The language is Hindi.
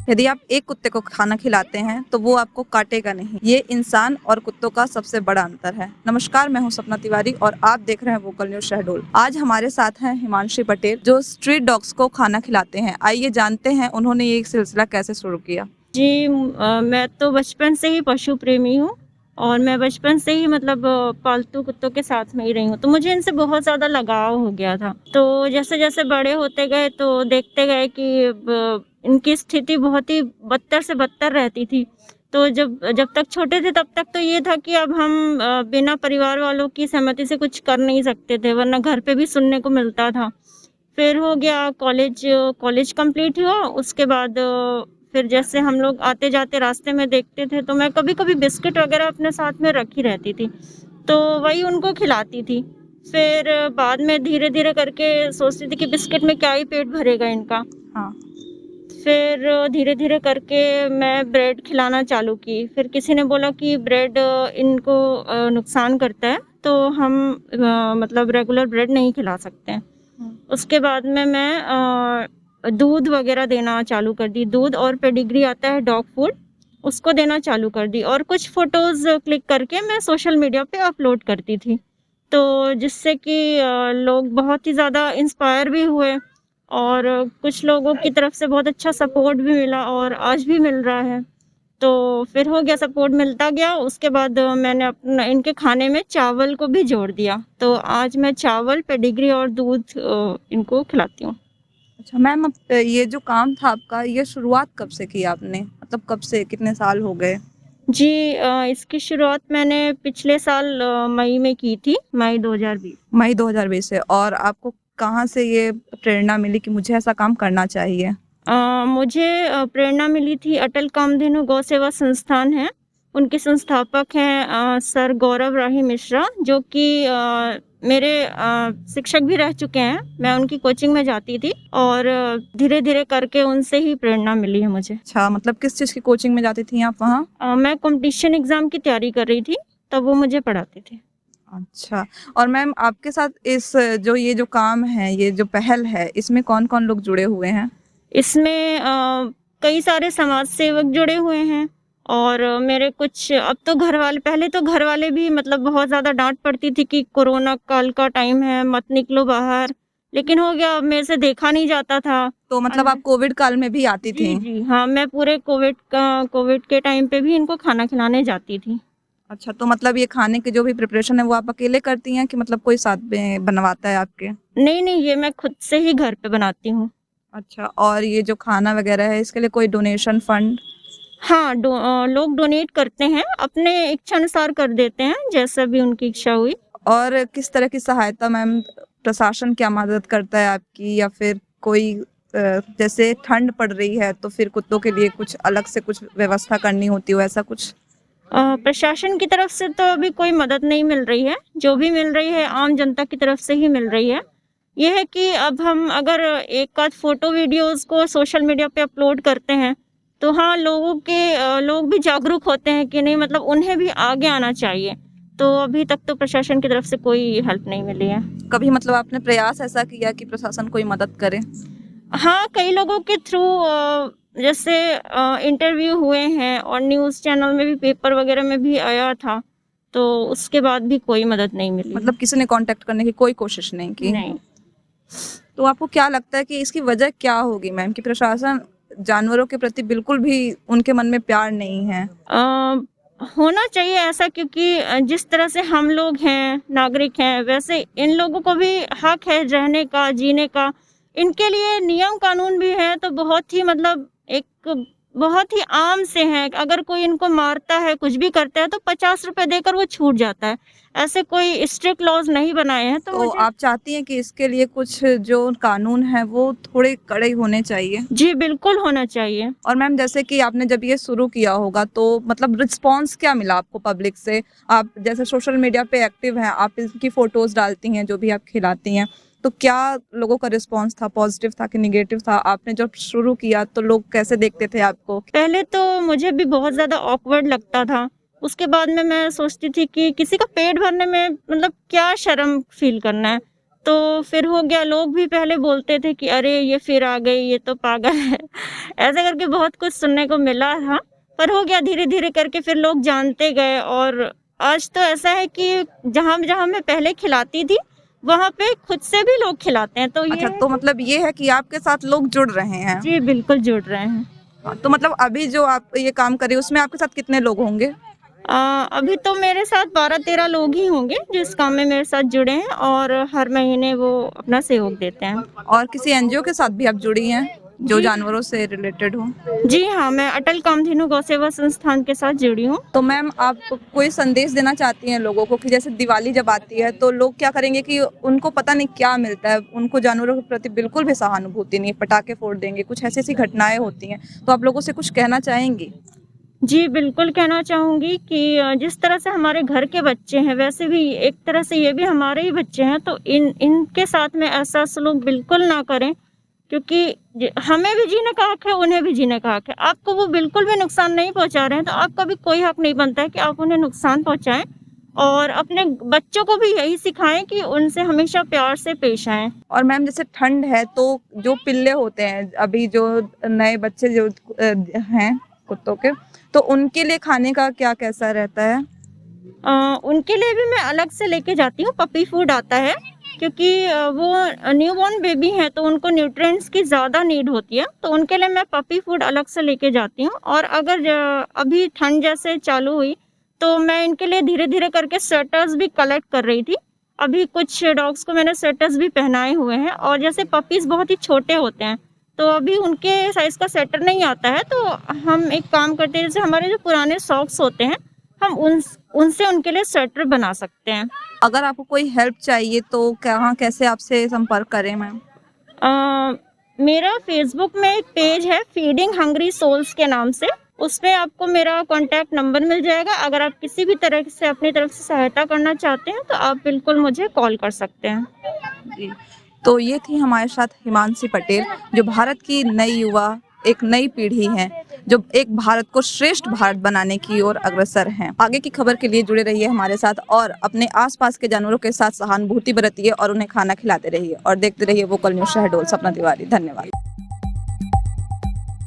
यदि आप एक कुत्ते को खाना खिलाते हैं तो वो आपको काटेगा नहीं। ये इंसान और कुत्तों का सबसे बड़ा अंतर है। नमस्कार, मैं हूं सपना तिवारी और आप देख रहे हैं वोकल न्यूज शहडोल। आज हमारे साथ हैं हिमांशी पटेल जो स्ट्रीट डॉग्स को खाना खिलाते हैं। आइए जानते हैं उन्होंने ये सिलसिला कैसे शुरू किया। जी, मैं तो बचपन से ही पशु प्रेमी हूँ और मैं बचपन से ही मतलब पालतू कुत्तों के साथ में ही रही हूँ, तो मुझे इनसे बहुत ज़्यादा लगाव हो गया था। तो जैसे-जैसे बड़े होते गए तो देखते गए कि इनकी स्थिति बहुत ही बदतर से बदतर रहती थी। तो जब जब तक छोटे थे तब तक तो ये था कि अब हम बिना परिवार वालों की सहमति से कुछ कर नहीं सकते थे, वरना घर पे भी सुनने को मिलता था। फिर हो गया कॉलेज कंप्लीट हुआ, उसके बाद फिर जैसे हम लोग आते-जाते रास्ते में देखते थे, तो मैं कभी-कभी बिस्किट वगैरह अपने साथ में रखी रहती थी, तो वही उनको खिलाती थी। फिर बाद में धीरे-धीरे करके सोचती थी कि बिस्किट में क्या ही पेट भरेगा इनका। हाँ। फिर धीरे-धीरे करके मैं ब्रेड खिलाना चालू की। फिर किसी ने बोला कि ब्रेड इनको नुकसान करता है, तो हम मतलब रेगुलर ब्रेड नहीं खिला सकते हैं। उसके बाद में मैं दूध वगैरह देना चालू कर दी। दूध और पेडिग्री आता है डॉग फूड, उसको देना चालू कर दी और कुछ फ़ोटोज़ क्लिक करके मैं सोशल मीडिया पे अपलोड करती थी। तो जिससे कि लोग बहुत ही ज़्यादा इंस्पायर भी हुए और कुछ लोगों की तरफ से बहुत अच्छा सपोर्ट भी मिला और आज भी मिल रहा है। तो फिर हो गया, सपोर्ट मिलता गया, उसके बाद मैंने अपना इनके खाने में चावल को भी जोड़ दिया। तो आज मैं चावल, पेडिग्री और दूध इनको खिलाती हूँ। अच्छा मैम, अब ये जो काम था आपका, ये शुरुआत कब से की आपने? मतलब कब से, कितने साल हो गए? जी, इसकी शुरुआत मैंने पिछले साल मई में की थी, मई 2020। मई 2020 से। और आपको कहाँ से ये प्रेरणा मिली कि मुझे ऐसा काम करना चाहिए? मुझे प्रेरणा मिली थी अटल कामधेनु गौ सेवा संस्थान है, उनके संस्थापक हैं सर गौरव राही मिश्रा, जो कि मेरे शिक्षक भी रह चुके हैं। मैं उनकी कोचिंग में जाती थी और धीरे-धीरे करके उनसे ही प्रेरणा मिली है मुझे। अच्छा, मतलब किस चीज़ की कोचिंग में जाती थी आप वहाँ? मैं कॉम्पिटिशन एग्ज़ाम की तैयारी कर रही थी, तब वो मुझे पढ़ाते थे। अच्छा। और मैम आपके साथ इस जो ये जो काम है, ये जो पहल है, इसमें कौन-कौन लोग जुड़े हुए हैं? इसमें कई सारे समाज सेवक जुड़े हुए हैं और मेरे कुछ अब तो घरवाले, पहले तो घरवाले भी मतलब बहुत ज़्यादा डाँट पड़ती थी कि कोरोना काल का टाइम है, मत निकलो बाहर। लेकिन हो गया, अब मेरे से देखा नहीं जाता था। तो मतलब आप कोविड काल में भी आती जी, थीं? जी। हाँ, मैं पूरे कोविड के टाइम पे भी इनको खाना खिलाने जाती थी। अच्छा, तो मतलब ये खाने की जो भी प्रिपरेशन है वो आप अकेले करती हैं कि मतलब कोई साथ में बनवाता है आपके? नहीं, नहीं, ये मैं खुद से ही घर पे बनाती हूँ। अच्छा, और ये जो खाना वगैरह है इसके लिए कोई डोनेशन फंड? हाँ, लोग डोनेट करते हैं, अपने इच्छानुसार कर देते हैं, जैसा भी उनकी इच्छा हुई। और किस तरह की सहायता मैम, प्रशासन क्या मदद करता है आपकी, या फिर कोई जैसे ठंड पड़ रही है तो फिर कुत्तों के लिए कुछ अलग से कुछ व्यवस्था करनी होती हो, ऐसा कुछ? प्रशासन की तरफ से तो अभी कोई मदद नहीं मिल रही है, जो भी मिल रही है आम जनता की तरफ से ही मिल रही है। ये है कि अब हम अगर एक आध फ़ोटो वीडियोज़ को सोशल मीडिया पे अपलोड करते हैं, तो हाँ, लोग भी जागरूक होते हैं कि नहीं, मतलब उन्हें भी आगे आना चाहिए। तो अभी तक तो प्रशासन की तरफ से कोई हेल्प नहीं मिली है। कभी मतलब आपने प्रयास ऐसा किया कि प्रशासन कोई मदद करे? हाँ, कई लोगों के थ्रू जैसे इंटरव्यू हुए हैं और न्यूज़ चैनल में भी, पेपर वगैरह में भी आया था, तो उसके बाद भी कोई मदद नहीं मिली है। मतलब किसी ने कांटेक्ट करने की कोई कोशिश नहीं की? नहीं। तो आपको क्या लगता है कि इसकी वजह क्या होगी मैम, कि प्रशासन जानवरों के प्रति बिल्कुल भी उनके मन में प्यार नहीं है? होना चाहिए ऐसा, क्योंकि जिस तरह से हम लोग हैं, नागरिक हैं, वैसे इन लोगों को भी हक है रहने का, जीने का। इनके लिए नियम कानून भी हैं, तो बहुत ही मतलब एक बहुत ही आम से हैं। अगर कोई इनको मारता है, कुछ भी करता है, तो ₹50 देकर वो छूट जाता है। ऐसे कोई स्ट्रिक्ट लॉज़ नहीं बनाए हैं, तो तो मुझे आप चाहती हैं कि इसके लिए कुछ जो कानून है वो थोड़े कड़े होने चाहिए? जी, बिल्कुल होना चाहिए। और मैम जैसे कि आपने जब ये शुरू किया होगा तो मतलब रिस्पॉन्स क्या मिला आपको पब्लिक से? आप जैसे सोशल मीडिया पे एक्टिव हैं, आप इनकी फ़ोटोज़ डालती हैं जो भी आप खिलाती हैं, तो क्या लोगों का रिस्पॉन्स था? पॉज़िटिव था कि नेगेटिव था? आपने जब शुरू किया तो लोग कैसे देखते थे आपको? पहले तो मुझे भी बहुत ज़्यादा ऑकवर्ड लगता था। उसके बाद में मैं सोचती थी कि किसी का पेट भरने में मतलब क्या शर्म फ़ील करना है। तो फिर हो गया, लोग भी पहले बोलते थे कि अरे ये फिर आ गई, ये तो पागल है। ऐसा करके बहुत कुछ सुनने को मिला था, पर हो गया धीरे-धीरे करके फिर लोग जानते गए और आज तो ऐसा है कि जहाँ-जहाँ मैं पहले खिलाती थी, वहाँ पे खुद से भी लोग खिलाते हैं। तो ये अच्छा, है तो मतलब ये है कि आपके साथ लोग जुड़ रहे हैं। जी, बिल्कुल जुड़ रहे हैं। हाँ, तो मतलब अभी जो आप ये काम कर रही हो उसमें आपके साथ कितने लोग होंगे? अभी तो मेरे साथ 12-13 लोग ही होंगे जो इस काम में मेरे साथ जुड़े हैं और हर महीने वो अपना सहयोग देते हैं। और किसी एनजीओ के साथ भी आप जुड़ी हैं जो जी। जानवरों से रिलेटेड हो? जी हाँ, मैं अटल कामधेनु गौ सेवा संस्थान के साथ जुड़ी हूँ। तो मैम आप कोई संदेश देना चाहती हैं लोगों को कि जैसे दिवाली जब आती है तो लोग क्या करेंगे कि उनको पता नहीं क्या मिलता है, उनको जानवरों के प्रति बिल्कुल भी सहानुभूति नहीं है, पटाखे फोड़ देंगे, कुछ ऐसी-ऐसी घटनाएँ होती हैं, तो आप लोगों से कुछ कहना चाहेंगी? जी, बिल्कुल कहना चाहूँगी कि जिस तरह से हमारे घर के बच्चे हैं, वैसे भी एक तरह से ये भी हमारे ही बच्चे हैं, तो इनके साथ में ऐसा सलूक बिल्कुल ना करें, क्योंकि हमें भी जीने का हक है, उन्हें भी जीने का हक है। आपको वो बिल्कुल भी नुकसान नहीं पहुँचा रहे हैं, तो आपका भी कोई हक नहीं बनता है कि आप उन्हें नुकसान पहुँचाएँ और अपने बच्चों को भी यही सिखाएँ कि उनसे हमेशा प्यार से पेश आएँ। और मैम जैसे ठंड है तो जो पिल्ले होते हैं, अभी जो नए बच्चे जो हैं कुत्तों के, तो उनके लिए खाने का क्या कैसा रहता है? उनके लिए भी मैं अलग से लेके जाती हूँ, पपी फूड आता है क्योंकि वो न्यूबॉर्न बेबी हैं तो उनको न्यूट्रिएंट्स की ज़्यादा नीड होती है, तो उनके लिए मैं पपी फूड अलग से लेके जाती हूँ और अगर अभी ठंड जैसे चालू हुई, तो मैं इनके लिए धीरे-धीरे करके स्वेटर्स भी कलेक्ट कर रही थी। अभी कुछ डॉग्स को मैंने स्वेटर्स भी पहनाए हुए हैं और जैसे पपीज़ बहुत ही छोटे होते हैं, तो अभी उनके साइज़ का स्वेटर नहीं आता है, तो हम एक काम करते हैं, जैसे हमारे जो पुराने सॉक्स होते हैं, हम उनसे उनके लिए स्वेटर बना सकते हैं। अगर आपको कोई हेल्प चाहिए तो कहाँ कैसे आपसे संपर्क करें मैम? मेरा फ़ेसबुक में एक पेज है फीडिंग हंग्री सोल्स के नाम से, उसपे आपको मेरा कॉन्टैक्ट नंबर मिल जाएगा। अगर आप किसी भी तरह से अपनी तरफ से सहायता करना चाहते हैं, तो आप बिल्कुल मुझे कॉल कर सकते हैं। जी। तो ये थी हमारे साथ हिमांशी पटेल, जो भारत की नई युवा, एक नई पीढ़ी है, जो एक भारत को श्रेष्ठ भारत बनाने की ओर अग्रसर हैं। आगे की खबर के लिए जुड़े रहिए हमारे साथ और अपने आसपास के जानवरों के साथ सहानुभूति बरतिए और उन्हें खाना खिलाते रहिए और देखते रहिए वोकल न्यूज़ शहडोल। सपना तिवारी, धन्यवाद।